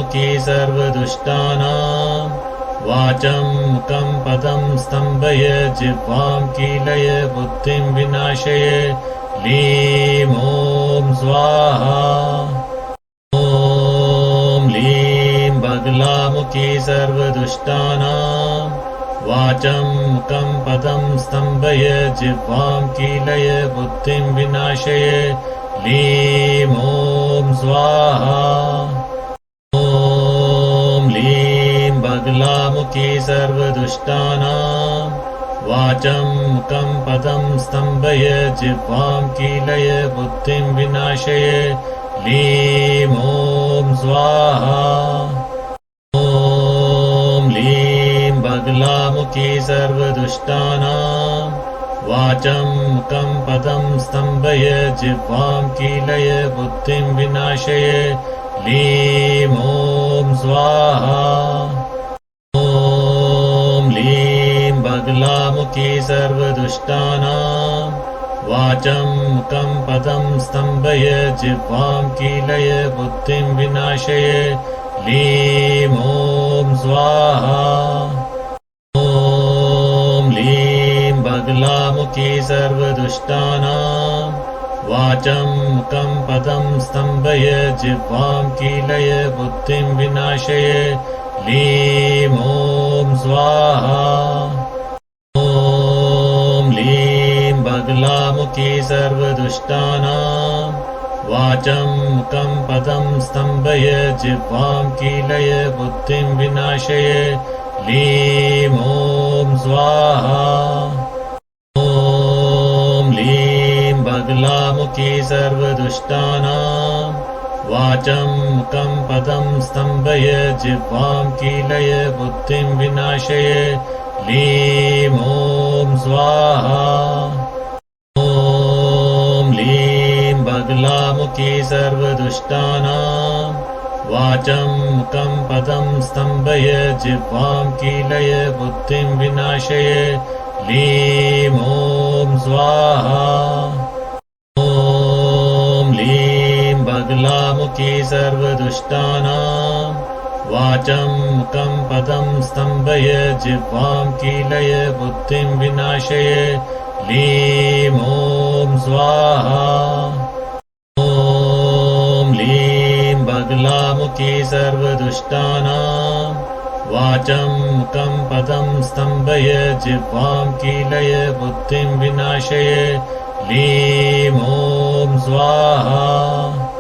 बगलामुखी सर्वदुष्टानां वाचं मुखं पदं स्तम्भय जिह्वां कीलय बुद्धिं विनाशय लीं ॐ स्वाहा ॐ लीं बगलामुखी सर्वदुष्टानां वाचं मुखं पदं स्तम्भय जिह्वां कीलय बुद्धिं विनाशय लीं ॐ स्वाहा ॐ लीं बगलामुखी सर्वदुष्टानां वाचं मुखं पदं स्तम्भय जिह्वां कीलय बुद्धिं विनाशय लीं ॐ स्वाहा ॐ लीं बगलामुखी सर्वदुष्टानां वाचं मुखं पदं स्तम्भय जिह्वां कीलय बुद्धिं विनाशय लीं ॐ स्वाहा ॐ लीं बगलामुखी सर्वदुष्टानां वाचं मुखं पदं स्तम्भय जिह्वां कीलय बुद्धिं विनाशय लीं ॐ स्वाहा ॐ लीं बगलामुखी सर्वदुष्टानां वाचं मुखं पदं स्तम्भय जिह्वां कीलय बुद्धिं विनाशय लीं ॐ स्वाहा ॐ लीं बगलामुखी सर्वदुष्टानां वाचं मुखं पदं स्तम्भय जिह्वां कीलय बुद्धिं विनाशय लीं ॐ स्वाहा ॐ लीं बगलामुखी सर्वदुष्टानां वाचं मुखं पदं स्तम्भय जिह्वां कीलय बुद्धिं विनाशय लीं ॐ स्वाहा ॐ लीं बगलामुखी सर्वदुष्टानां वाचं मुखं पदं स्तम्भय जिह्वां कीलय बुद्धिं विनाशय लीं ॐ स्वाहा ॐ लीं बगलामुखी सर्वदुष्टानां वाचं मुखं पदं स्तम्भय जिह्वां कीलय बुद्धिं विनाशय लीं ॐ स्वाहा ॐ लीं बगलामुखी सर्वदुष्टानां वाचं मुखं पदं स्तम्भय जिह्वां कीलय बुद्धिं विनाशय लीं ॐ स्वाहा।